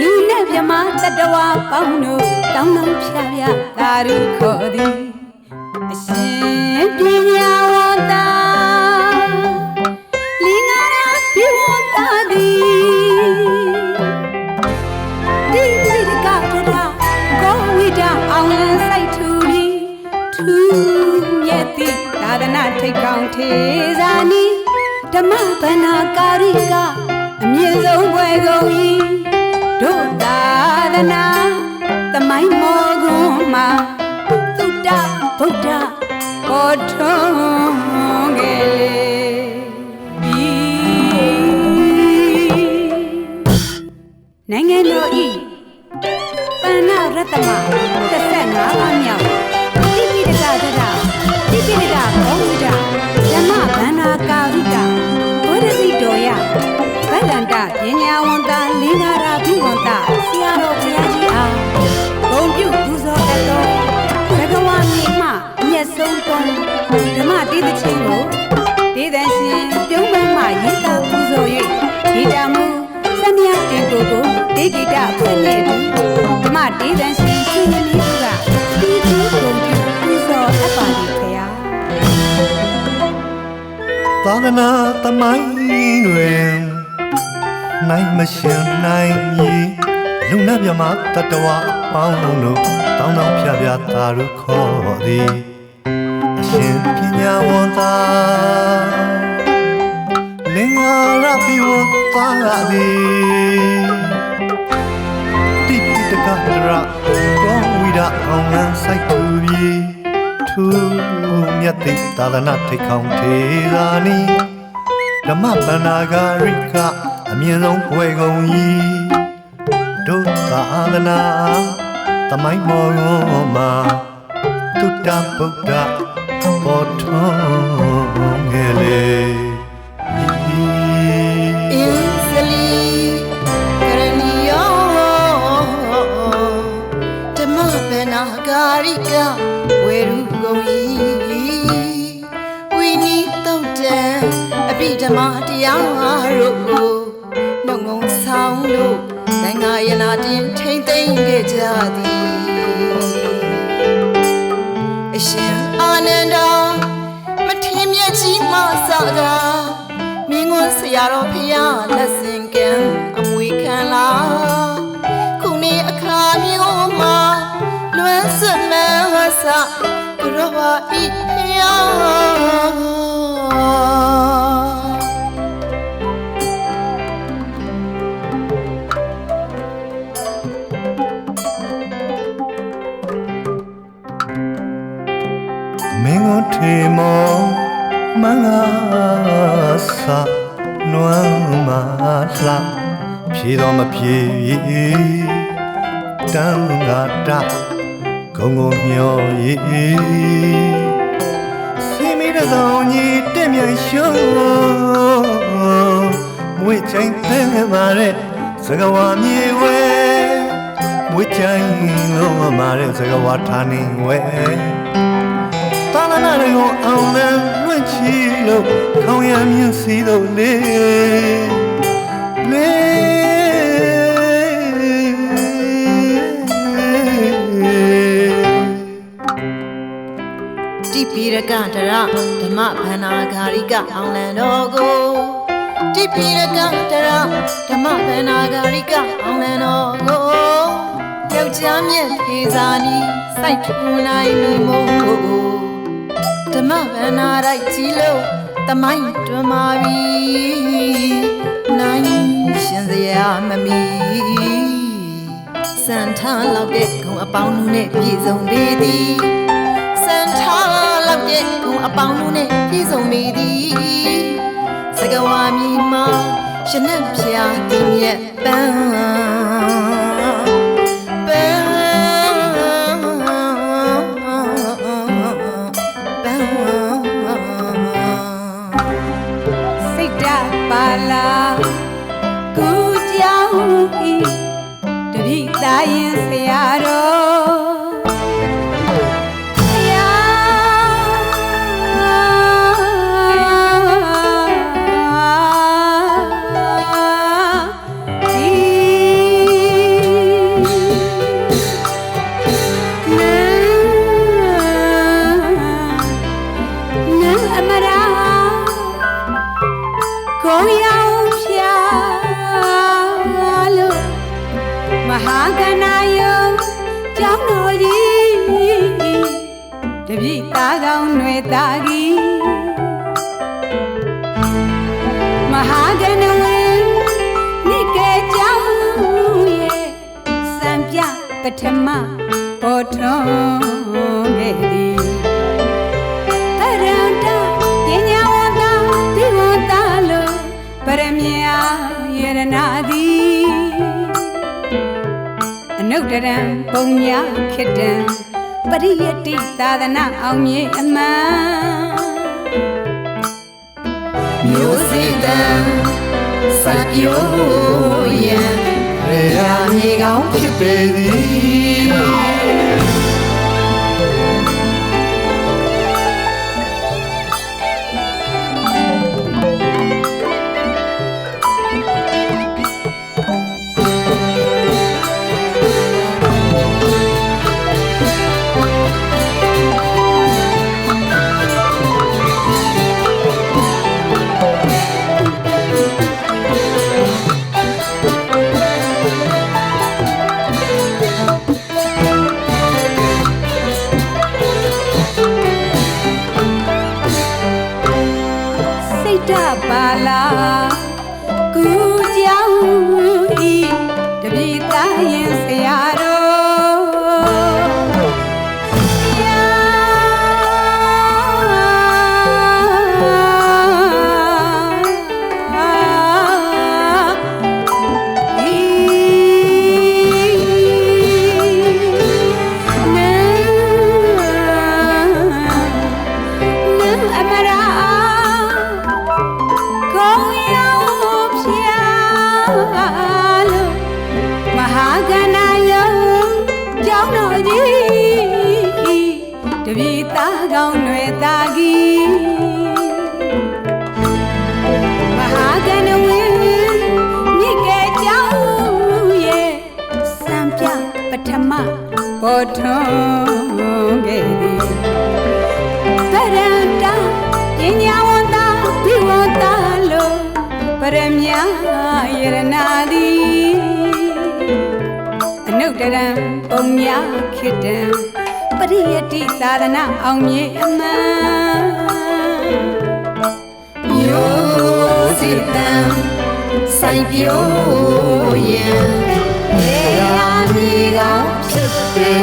လူနဲ့မြမတတဝါပေါင်းတို့တောင်းတောင်းဖြာဖြာသာရုခေါ်သည်အရှင်ပညာဝတ္တလင်္ကာရပြေဝတ္တသည်တိတိကကရာကိုဝိဒအောင်လန်းစိုက်ထူပြီးထူမြတ်သည့်သာသနာထိတ်ကောင်းထေဇာနီဓမ္မဗန္နာကာရိကအမြင့်ဆုံးဘွယ်ကုန်၏တို့သာသနာသမိုင်းမောကွန်မှာသုတ္တဗုဒ္ဓပေါ်ထွန်းခဲ့လေနိုင်ငံတော်ဤပဏ္ဏရတ္တမ35ပါးမြောက်တိပိဋကသဒ္ဒတိပိဋကဘောဝိဒဓမ္မဗန္နာကာရိကဝိရဇိတောယဗဒ္ဒန္တပညာဝန္တလင်္ကာရဘိဝန္တဆရာတော်ဘုရားကြီးအားဂုဏ်ပြုပူဇော်အပ်သောဘဂဝါမြေမှအမျက်ဆုံးသောဓမ္မတေးသချင်းကိုဒေသရှင်ပြုံးမမှရေးသားပူဇော်၍ဒီတမှုစမြတ်တင်ကိုဒေဂိတဖွင့်နေသူဓမ္မတေးသရှင်ရှင်ရင်းလေးကဒီကျူးဂုဏ်ပြုပူဇော်အပ်ပါသည်ခရာသာသနာသမိုင်းတွင်နိုင်မရှင်နိုင်မည်လူနာမြမတတဝပေါင်းတို့တောင်းတောင်းဖြာဖြာသာရုခေါ်သည်အရှင်ပညာဝန္တာလင်္ကာရပိဝန္တာသည်တိပိဋကတရကောဝိဒအောင်လန်းစိုက်သူပြီးထူမြတ်သည့်သာသနာထိတ်ခေါင်းထေသာနီဓမ္မဗန္နာဂရိကအမြင့်ဆုံးဘွယ်ကုန်၏တို့သာသနာသမိုင်းမောရောမှာတုတ္တဗုဒ္ဓပေါ်ထွန်းခဲ့လေအင်းစလီကရဏီယောဓမ္မဗန္နာဂရိကဝေရုကုန်၏ဝိနီတုတ်တံအပိဓမ္မတရားတို့ကိုနှုတ်ငုံဆောင်လို့သံဃာယနာတင်ထိမ့်သိမ့်ခဲ့ကြသည်အရှင်အာနန္ဒာမထင်မြတ်ကြီးမဆတာမင်းကွန်းဆရာတော်ဖျားလက်စင်ကံအမွေခံလာခုနေအခါမျိုးမှာလွမ်းစမန်းဝဆကရဝဤဖျားမင်းကိုထေမောမင်္ဂစာနွမ်းမလာဖြေတော်မဖြေတန်ငါတဂုံကိုမျောရည်စီမီတဲ့ဆောင်ကြီးတက်မြန်ရှုံးမွေးချိန်တဲ့ပါတဲ့စကဝါမြေဝဲမွေးချိန်လုံးမာတဲ့စကဝါဌာနေဝဲသာသနာကိုအောင်လန်းလွင့်ချီလို့ခေါင်းရမြင့်စီတော့လေတိပိရကတရဓမ္မဗန္နာဂာရိကအောင်လံတော်ကိုတိပိရကတရဓမ္မဗန္နာဂာရိကအောင်လံတော်ကိုယောက်ျားမြတ်ထေဇာနီစိုက်ထူနိုင်မိမို့ဓမ္မဗန္နာရိုက်ကြီးလို့သမိုင်းတွင်မာပြီနိုင်ရှင်စရာမမီစံထားလောက်တဲ့ဂုံအပေါင်းတို့နဲ့ပြည့်စုံပေသည်စံထားလောက်တဲ့ဂုံအပေါင်းတို့နဲ့ပြည့်စုံပေသည်စကဝါမြေမှာရှင်နဲ့ဖျားတင်မြတ်ပန်းပါလာကူကြောင့်ဤတပိသာရင်ဆရာတော်ဆရာဒီ ဟာကနာယုံကျောင်းတော်ကြီးတပြည့်သားကောင်းတွေသားကြီးမဟာကနဝေနိကေကျောင်းရဲ့စံပြပထမပေါ်ထွန်းခဲ့သည်တရံတပညာဝတ္တဒီဝတ္တလိုပရမညာယရနာသည်အနုတ္တရံပုံညာခေတ္တံပရိယတ္တိသာသနာအောင်မြေအမှန်မျိုးစေတံစပြိုးယံရေယာမြေကောင်းဖြစ်ပေသည်ပါလာကူကြောင်းဤတပိသားရင်ဆရာတော်ဆရာအမရာမဟာကနာယုံကျောင်းတော်ကြီးတပိသားကောင်းတွေသားကြီးမဟာကနဝေနိကေကျောင်းရဲ့စံပြပထမပေါ်ထွန်းခဲ့သည်တရံတပညာဝတ္တဘိဝတ္တလိုပရမညာယရနာသည်အနုတ္တရံပုံညာခေတ္တံပရိယတ္တိသာသနာအောင်မြေအမှန်မျိုးစေတံစိုက်ပျိုးယံရေယာမြေကောင်းဖြစ်ပေ